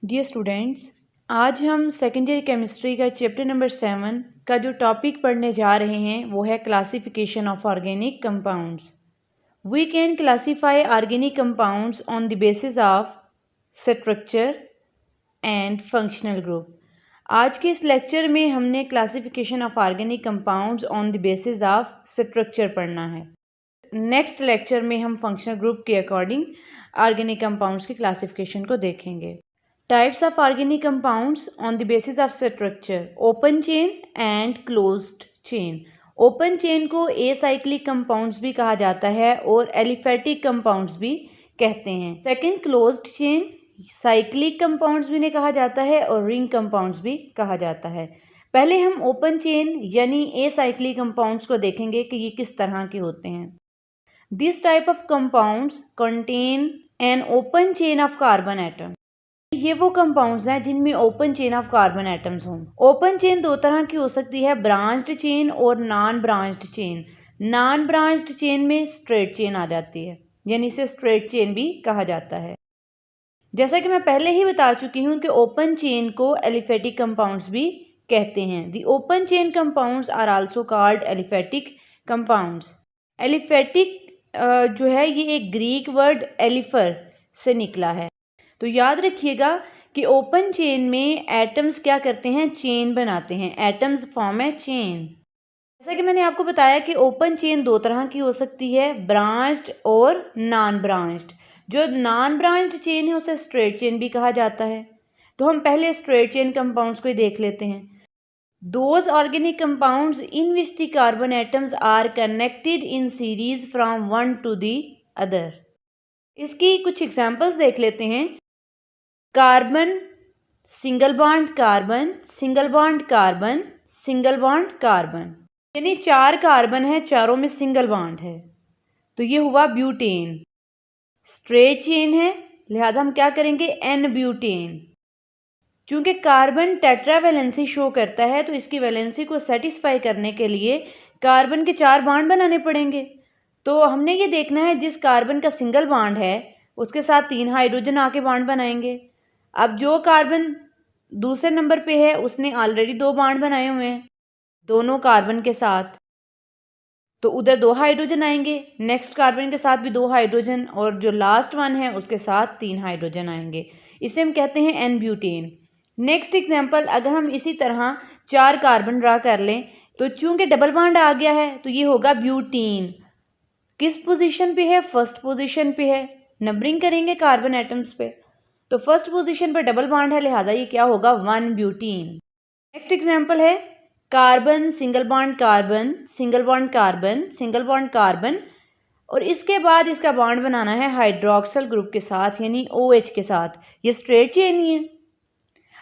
Dear students, आज हम second year chemistry का चैप्टर नंबर 7 का जो टॉपिक पढ़ने जा रहे हैं वो है classification of organic compounds. We can classify organic compounds on the basis of structure and functional group. आज के इस लेक्चर में हमने classification of organic compounds on the basis of structure पढ़ना है। नेक्स्ट लेक्चर में हम फंक्शनल ग्रुप के अकॉर्डिंग ऑर्गेनिक कंपाउंड्स की क्लासिफिकेशन को देखेंगे। Types of organic compounds on the basis of structure: open chain and closed chain। Open chain को acyclic compounds भी कहा जाता है और एलिफेटिक कंपाउंड्स भी कहते हैं। Second, closed chain cyclic compounds भी ने कहा जाता है और रिंग कंपाउंड्स भी कहा जाता है। पहले हम ओपन चेन यानी एसाइक्लिक कंपाउंड्स को देखेंगे कि ये किस तरह के होते हैं। This type of compounds contain an open chain of carbon atom. ये वो कंपाउंड्स हैं जिनमें open chain of carbon atoms हों। ओपन चेन दो तरह की हो सकती है, ब्रांच्ड चेन और non branched chain. Non branched chain में स्ट्रेट चेन आ जाती है, यानी इसे स्ट्रेट चेन भी कहा जाता है। जैसा कि मैं पहले ही बता चुकी हूँ कि ओपन चेन को एलिफेटिक कंपाउंड्स भी कहते हैं। The open chain compounds are also called aliphatic compounds. Aliphatic जो है ये एक ग्रीक वर्ड एलिफर से निकला है। तो याद रखिएगा कि ओपन चेन में एटम्स क्या करते हैं, चेन बनाते हैं। एटम्स फॉर्म है चेन। जैसा कि मैंने आपको बताया कि ओपन चेन दो तरह की हो सकती है, ब्रांच्ड और नॉन ब्रांच्ड। जो नॉन ब्रांच्ड चेन है उसे स्ट्रेट चेन भी कहा जाता है। तो हम पहले स्ट्रेट चेन कंपाउंड्स को ही देख लेते हैं। Those organic compounds in which the carbon atoms are connected in series from one to the other. इसकी कुछ एग्जाम्पल्स देख लेते हैं। Carbon, single bond carbon, single bond carbon, single bond carbon, यानी 4 कार्बन है, चारों में सिंगल बॉन्ड है, तो ये हुआ ब्यूटेन। स्ट्रेट चेन है, लिहाजा हम क्या करेंगे, एन ब्यूटेन। चूंकि कार्बन टेट्रावैलेंसी शो करता है तो इसकी वैलेंसी को सेटिस्फाई करने के लिए कार्बन के 4 बॉन्ड बनाने पड़ेंगे। तो हमने ये देखना है जिस कार्बन का सिंगल बॉन्ड है उसके साथ 3 हाइड्रोजन आके बॉन्ड बनाएंगे। अब जो कार्बन दूसरे नंबर पे है उसने ऑलरेडी 2 बॉन्ड बनाए हुए हैं दोनों कार्बन के साथ, तो उधर 2 हाइड्रोजन आएंगे। नेक्स्ट कार्बन के साथ भी 2 हाइड्रोजन और जो लास्ट वन है उसके साथ 3 हाइड्रोजन आएंगे। इसे हम कहते हैं एन ब्यूटेन। नेक्स्ट एग्जांपल, अगर हम इसी तरह 4 कार्बन ड्रा कर लें तो चूंकि डबल बॉन्ड आ गया है तो ये होगा ब्यूटीन। किस पोजीशन पे है, फर्स्ट पोजीशन पे है। नंबरिंग करेंगे कार्बन एटम्स पे तो फर्स्ट पोजीशन पर डबल बॉन्ड है, लिहाजा ये क्या होगा, 1 ब्यूटीन। नेक्स्ट एग्जांपल है carbon, single bond carbon, single bond carbon, single bond carbon, और इसके बाद इसका बॉन्ड बनाना है हाइड्रोक्सिल ग्रुप के साथ यानी OH के साथ। ये स्ट्रेट चेन ही है।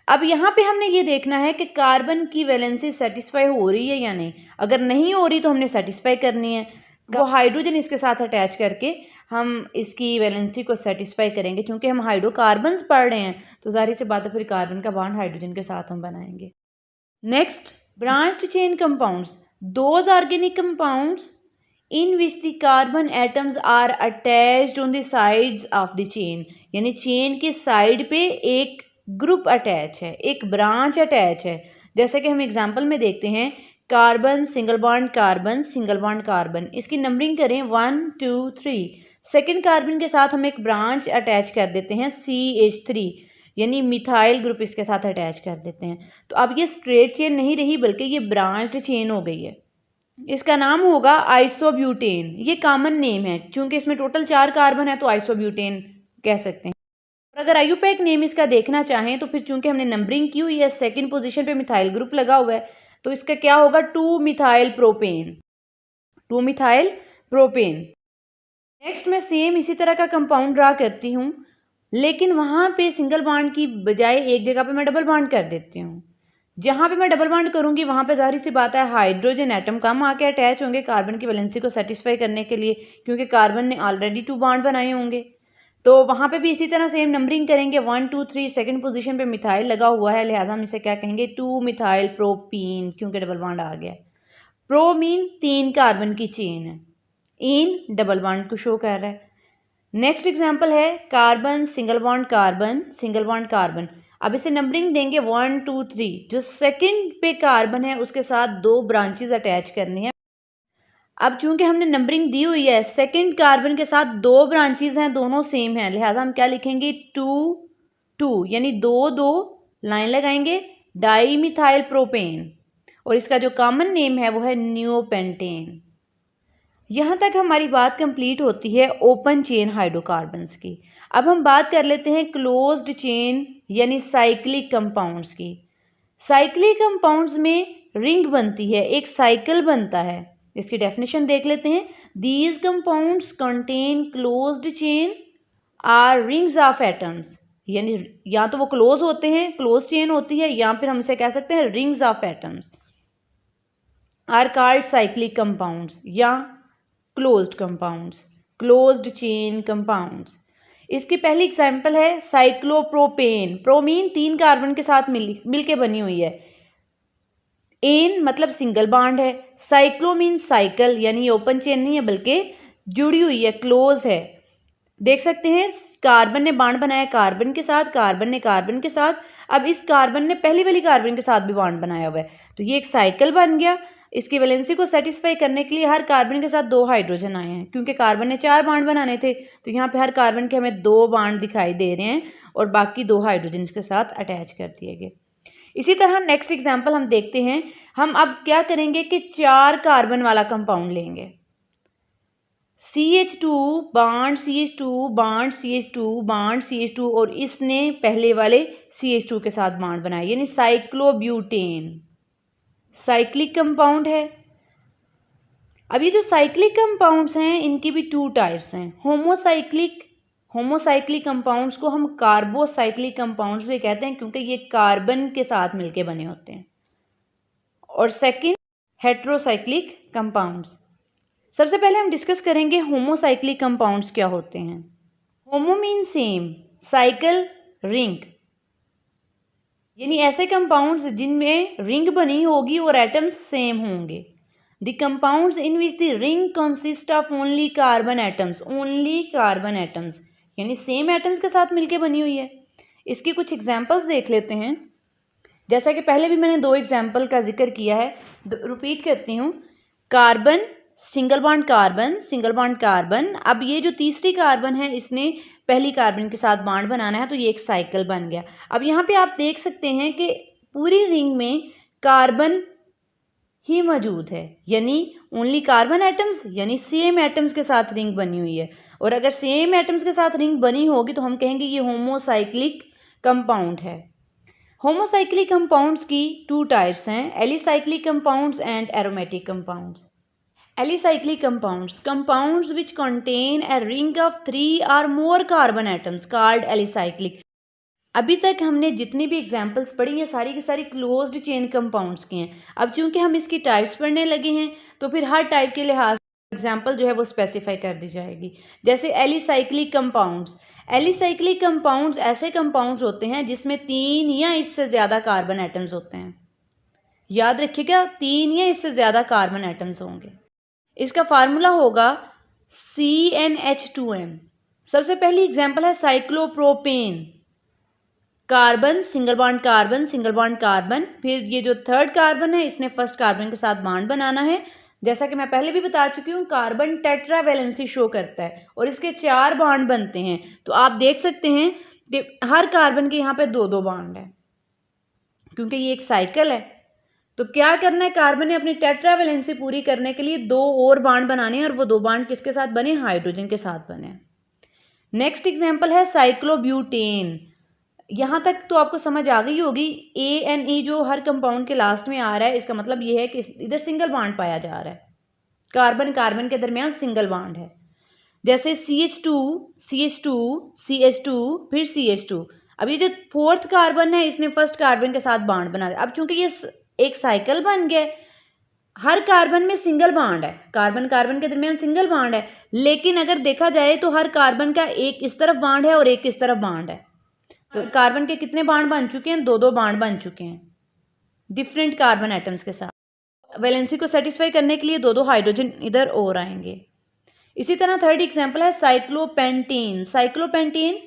अब यहाँ पे हमने ये देखना है कि कार्बन की वैलेंसी सेटिस्फाई हो रही है या नहीं। अगर नहीं हो रही तो हमने सेटिस्फाई करनी है, वो हाइड्रोजन इसके साथ अटैच करके हम इसकी वैलेंसी को सेटिस्फाई करेंगे। क्योंकि हम हाइड्रोकार्बन्स पढ़ रहे हैं तो जाहिर सी बात है फिर कार्बन का बॉन्ड हाइड्रोजन के साथ हम बनाएंगे। Next, branched chain compounds. Those organic compounds in which the carbon atoms are attached on the sides of the chain, यानी चेन के साइड पे एक ग्रुप अटैच है, एक ब्रांच अटैच है। जैसे कि हम एग्जाम्पल में देखते हैं carbon, single bond carbon, single bond carbon, इसकी नंबरिंग करें 1 2 3। सेकेंड कार्बन के साथ हम एक ब्रांच अटैच कर देते हैं CH3, यानी मिथाइल ग्रुप इसके साथ अटैच कर देते हैं। तो अब ये स्ट्रेट चेन नहीं रही बल्कि ये ब्रांच्ड चेन हो गई है। इसका नाम होगा आइसोब्यूटेन। ये कॉमन नेम है, चूंकि इसमें टोटल 4 कार्बन है तो आइसोब्यूटेन कह सकते हैं। और अगर आयुपैक नेम इसका देखना चाहें तो फिर चूंकि हमने नंबरिंग की हुई है, सेकेंड पोजिशन पे मिथाइल ग्रुप लगा हुआ है तो इसका क्या होगा, 2 methyl propane, 2 methyl propane. Next, मैं सेम इसी तरह का कंपाउंड ड्रा करती हूँ, लेकिन वहाँ पे सिंगल बॉन्ड की बजाय एक जगह पे मैं डबल बॉन्ड कर देती हूँ। जहाँ पे मैं डबल बॉन्ड करूँगी वहाँ पे जाहिर सी बात है हाइड्रोजन एटम कम आके अटैच होंगे कार्बन की वैलेंसी को सेटिस्फाई करने के लिए, क्योंकि कार्बन ने ऑलरेडी 2 बॉन्ड बनाए होंगे। तो वहाँ पे भी इसी तरह सेम नंबरिंग करेंगे 1 2 3। सेकेंड पोजीशन पे मिथाइल लगा हुआ है, लिहाजा हम इसे क्या कहेंगे, 2 मिथाइल प्रोपीन, क्योंकि डबल बॉन्ड आ गया। प्रो मीन 3 कार्बन की चेन है, इन डबल बॉन्ड को शो कर रहा है। नेक्स्ट एग्जांपल है carbon, single bond carbon, single bond carbon. अब इसे नंबरिंग देंगे 1 2 3। जो सेकंड पे कार्बन है उसके साथ 2 ब्रांचेस अटैच करनी है। अब चूंकि हमने नंबरिंग दी हुई है, सेकंड कार्बन के साथ 2 ब्रांचेस हैं, दोनों सेम हैं, लिहाजा हम क्या लिखेंगे 2 2, यानी 2 2 लाइन लगाएंगे डाई मिथाइल प्रोपेन, और इसका जो कॉमन नेम है वो है नियोपेंटेन। यहाँ तक हमारी बात कंप्लीट होती है ओपन चेन हाइड्रोकार्बन्स की। अब हम बात कर लेते हैं क्लोज्ड चेन यानी साइक्लिक कंपाउंड्स की। साइक्लिक कंपाउंड्स में रिंग बनती है, एक साइकिल बनता है। इसकी डेफिनेशन देख लेते हैं। These compounds contain closed chain or rings of atoms, यानी या तो वो क्लोज होते हैं, क्लोज चेन होती है, या फिर हम इसे कह सकते हैं rings of atoms are called cyclic compounds या closed compounds, closed chain compounds. इसकी पहली एग्जांपल है साइक्लोप्रोपेन। प्रोमीन 3 कार्बन के साथ मिलके बनी हुई है। एन मतलब सिंगल बॉन्ड है, साइक्लो मीन साइकिल, यानी ओपन चेन नहीं है बल्कि जुड़ी हुई है, क्लोज है। देख सकते हैं कार्बन ने बॉन्ड बनाया कार्बन के साथ, कार्बन ने कार्बन के साथ, अब इस कार्बन ने पहली वाली कार्बन के साथ भी बॉन्ड बनाया हुआ है, तो ये एक साइकिल बन गया। इसकी वैलेंसी को सेटिस्फाई करने के लिए हर कार्बन के साथ 2 हाइड्रोजन आए हैं, क्योंकि कार्बन ने 4 बॉन्ड बनाने थे, तो यहाँ पे हर कार्बन के हमें 2 बॉन्ड दिखाई दे रहे हैं और बाकी 2 हाइड्रोजन के साथ अटैच कर दिए गए। इसी तरह नेक्स्ट एग्जाम्पल हम देखते हैं। हम अब क्या करेंगे कि 4 कार्बन वाला कंपाउंड लेंगे, CH2 bond CH2 bond CH2 bond CH2, और इसने पहले वाले CH2 के साथ बॉन्ड बनाया, यानी साइक्लोब्यूटेन, साइक्लिक कंपाउंड है। अब ये जो साइक्लिक कंपाउंड्स हैं इनकी भी 2 टाइप्स हैं। होमोसाइक्लिक कंपाउंड्स को हम कार्बोसाइक्लिक कंपाउंड्स भी कहते हैं, क्योंकि ये कार्बन के साथ मिलके बने होते हैं। और सेकंड हेट्रोसाइक्लिक कंपाउंड्स। सबसे पहले हम डिस्कस करेंगे होमोसाइक्लिक कंपाउंड्स क्या होते हैं। Homo mean same, cycle ring, यानी ऐसे कंपाउंड्स जिनमें रिंग बनी होगी और एटम्स सेम होंगे। The compounds in which the ring consist of only carbon atoms, only carbon atoms, यानी सेम एटम्स के साथ मिलके बनी हुई है। इसकी कुछ एग्जांपल्स देख लेते हैं। जैसा कि पहले भी मैंने 2 एग्जांपल का जिक्र किया है, रिपीट करती हूँ। Carbon single bond carbon, single bond carbon. अब ये जो तीसरी कार्बन है इसने पहली कार्बन के साथ बॉन्ड बनाना है, तो ये एक साइकिल बन गया। अब यहाँ पे आप देख सकते हैं कि पूरी रिंग में कार्बन ही मौजूद है, यानी ओनली कार्बन एटम्स, यानी सेम एटम्स के साथ रिंग बनी हुई है। और अगर सेम एटम्स के साथ रिंग बनी होगी तो हम कहेंगे ये होमोसाइक्लिक कंपाउंड है। होमोसाइक्लिक कंपाउंड्स की 2 टाइप्स हैं, alicyclic compounds and aromatic compounds. Alicyclic compounds which contain a ring of 3 or more carbon atoms called alicyclic. अभी तक हमने जितनी भी एग्जांपल्स पढ़ी ये सारी की सारी क्लोज्ड चेन कंपाउंड्स की हैं। अब चूंकि हम इसकी टाइप्स पढ़ने लगे हैं तो फिर हर टाइप के लिहाज एग्जांपल जो है वो स्पेसिफाई कर दी जाएगी। जैसे एलिसाइक्लिक कंपाउंड्स। एलिसाइक्लिक कंपाउंड्स ऐसे कंपाउंड्स होते हैं जिसमें 3 या इससे ज़्यादा कार्बन एटम्स होते हैं। याद रखिएगा 3 या इससे ज़्यादा कार्बन एटम्स होंगे। इसका फार्मूला होगा CnH2n। सबसे पहली एग्जांपल है cyclopropane. Carbon single bond carbon, single bond carbon, फिर ये जो थर्ड कार्बन है इसने फर्स्ट कार्बन के साथ बॉन्ड बनाना है। जैसा कि मैं पहले भी बता चुकी हूँ कार्बन टेट्रावैलेंसी शो करता है और इसके 4 बॉन्ड बनते हैं। तो आप देख सकते हैं कि हर कार्बन के यहाँ पे 2-2 बॉन्ड है, क्योंकि ये एक साइकिल है। तो क्या करना है, कार्बन ने अपनी टेट्रावैलेंसी पूरी करने के लिए 2 और बॉन्ड बनाने हैं, और वो 2 बॉन्ड किसके साथ बने, हाइड्रोजन के साथ बने। नेक्स्ट एग्जांपल है साइक्लोब्यूटेन। यहाँ तक तो आपको समझ आ गई होगी। ANE जो हर कंपाउंड के लास्ट में आ रहा है इसका मतलब ये है कि इधर सिंगल बॉन्ड पाया जा रहा है, कार्बन कार्बन के दरमियान सिंगल बॉन्ड है। जैसे CH2 CH2 CH2 फिर CH2। अब ये जो फोर्थ कार्बन है इसने फर्स्ट कार्बन के साथ बॉन्ड बना दिया। अब चूंकि ये एक साइकिल बन गया, हर कार्बन में सिंगल बॉन्ड है, कार्बन कार्बन के दरमियान सिंगल बॉन्ड है, लेकिन अगर देखा जाए तो हर कार्बन का एक इस तरफ बॉन्ड है और एक इस तरफ बॉन्ड है। तो कार्बन के कितने बॉन्ड बन चुके हैं, 2-2 बॉन्ड बन चुके हैं डिफरेंट कार्बन एटम्स के साथ। वैलेंसी को सेटिस्फाई करने के लिए 2-2 हाइड्रोजन इधर और आएंगे। इसी तरह थर्ड एग्जांपल है साइक्लोपेंटेन। साइक्लोपेंटेन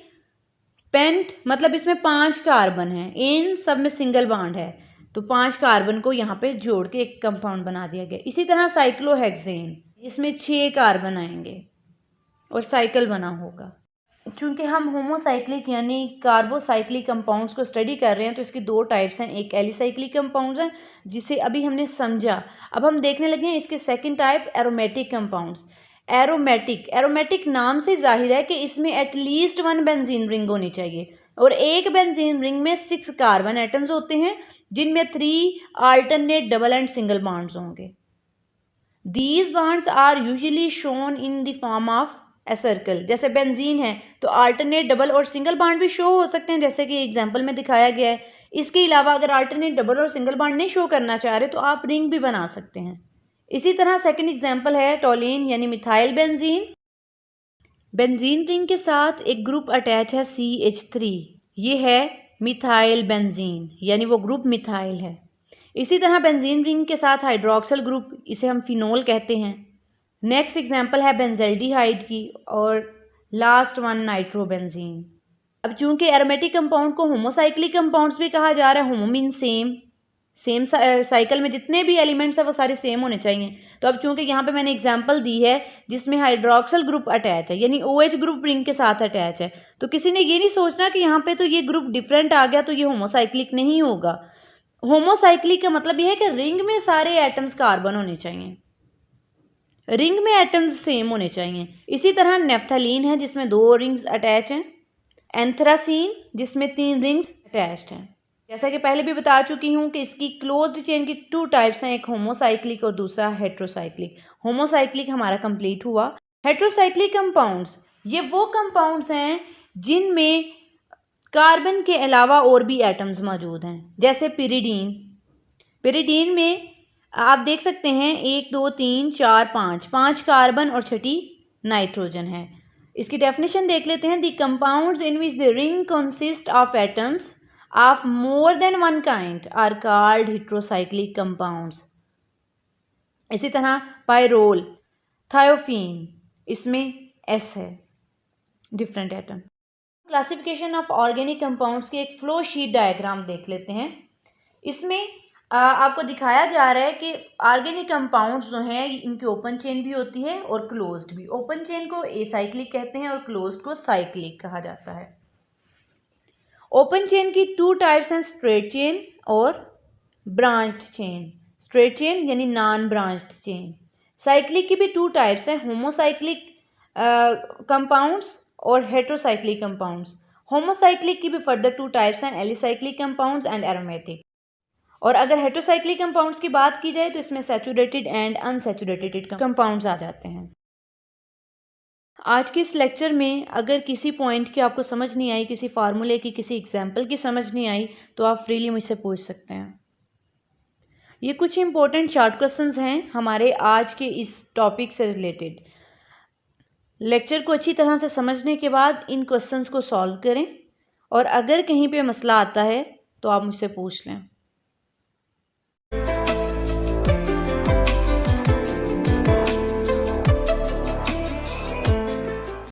पेंट मतलब इसमें 5 कार्बन है, इन सब में सिंगल बॉन्ड है, तो 5 कार्बन को यहाँ पे जोड़ के एक कंपाउंड बना दिया गया। इसी तरह साइक्लोहेक्सेन, इसमें 6 कार्बन आएंगे और साइकिल बना होगा। चूंकि हम होमोसाइक्लिक यानी कार्बोसाइक्लिक कंपाउंड्स को स्टडी कर रहे हैं, तो इसकी 2 टाइप्स हैं, एक एलिसाइक्लिक कंपाउंड्स हैं जिसे अभी हमने समझा। अब हम देखने लगे हैं इसके second type aromatic compounds. Aromatic नाम से जाहिर है कि इसमें एटलीस्ट 1 बेंजीन रिंग होनी चाहिए, और एक बेंजीन रिंग में 6 कार्बन एटम्स होते हैं जिनमें 3 alternate double and single bonds होंगे। These bonds are usually shown in the form of a circle. जैसे बेंजीन है तो अल्टरनेट डबल और सिंगल बॉन्ड भी शो हो सकते हैं, जैसे कि एग्जांपल में दिखाया गया है। इसके अलावा अगर अल्टरनेट डबल और सिंगल बॉन्ड नहीं शो करना चाह रहे तो आप रिंग भी बना सकते हैं। इसी तरह सेकंड एग्जांपल है टोलीन यानी मिथाइल बेंजीन। बेंजीन रिंग के साथ एक ग्रुप अटैच है CH3, ये है मिथाइल बेंजीन यानी वो ग्रुप मिथाइल है। इसी तरह बेंजीन रिंग के साथ हाइड्रोक्सिल ग्रुप, इसे हम फिनोल कहते हैं। नेक्स्ट एग्जांपल है बेंजल्डिहाइड की, और लास्ट वन नाइट्रोबेंजीन। अब चूंकि एरोमेटिक कंपाउंड को होमोसाइक्लिक कंपाउंड्स भी कहा जा रहा है, होमो मीन सेम साइकिल में जितने भी एलिमेंट्स हैं वो सारे सेम होने चाहिए। तो अब चूंकि यहाँ पे मैंने एग्जांपल दी है जिसमें हाइड्रोक्सिल ग्रुप अटैच है यानी OH ग्रुप रिंग के साथ अटैच है, तो किसी ने ये नहीं सोचना कि यहाँ पे तो ये ग्रुप डिफरेंट आ गया तो ये होमोसाइक्लिक नहीं होगा। होमोसाइक्लिक का मतलब ये है कि रिंग में सारे एटम्स कार्बन होने चाहिए, रिंग में एटम्स सेम होने चाहिए। इसी तरह नेफ्थलीन है जिसमें 2 रिंग्स अटैच हैं, एंथ्रासीन जिसमें 3 रिंग्स अटैच्ड हैं। जैसा कि पहले भी बता चुकी हूँ कि इसकी क्लोज्ड चेन की 2 टाइप्स हैं, एक होमोसाइक्लिक और दूसरा हेट्रोसाइक्लिक। होमोसाइक्लिक हमारा कंप्लीट हुआ। हेट्रोसाइक्लिक कंपाउंड्स ये वो कंपाउंड्स हैं जिनमें कार्बन के अलावा और भी एटम्स मौजूद हैं, जैसे पिरिडीन में आप देख सकते हैं 1 2 3 4 5 कार्बन और 6 नाइट्रोजन है। इसकी डेफिनेशन देख लेते हैं। The compounds in which the ring consist of atoms of more than 1 kind are called heterocyclic compounds. इसी तरह पायरोल, थायोफीन, इसमें S है, different atom. Classification of organic compounds की एक फ्लो शीट डायग्राम देख लेते हैं। इसमें आपको दिखाया जा रहा है कि ऑर्गेनिक कंपाउंड्स जो हैं इनकी ओपन चेन भी होती है और क्लोज्ड भी। ओपन चेन को एसाइक्लिक कहते हैं और क्लोज्ड को साइक्लिक कहा जाता है। ओपन चेन की 2 टाइप्स हैं, स्ट्रेट चेन और ब्रांच्ड चेन। स्ट्रेट चेन यानी नॉन ब्रांच्ड चेन। साइक्लिक की भी 2 टाइप्स हैं, होमोसाइक्लिक कंपाउंड्स और हेट्रोसाइक्लिक कंपाउंड्स। होमोसाइक्लिक की भी फर्दर 2 टाइप्स हैं, एलिसाइक्लिक कंपाउंड्स एंड एरोमेटिक। और अगर हेट्रोसाइक्लिक कंपाउंड्स की बात की जाए तो इसमें सैचुरेटेड एंड अनसैचुरेटेड कंपाउंड्स आ जाते हैं। आज के इस लेक्चर में अगर किसी पॉइंट की आपको समझ नहीं आई, किसी फार्मूले की, किसी एग्जाम्पल की समझ नहीं आई, तो आप फ्रीली मुझसे पूछ सकते हैं। ये कुछ इंपॉर्टेंट शॉर्ट क्वेश्चंस हैं हमारे आज के इस टॉपिक से रिलेटेड। लेक्चर को अच्छी तरह से समझने के बाद इन क्वेश्चंस को सॉल्व करें, और अगर कहीं पे मसला आता है तो आप मुझसे पूछ लें।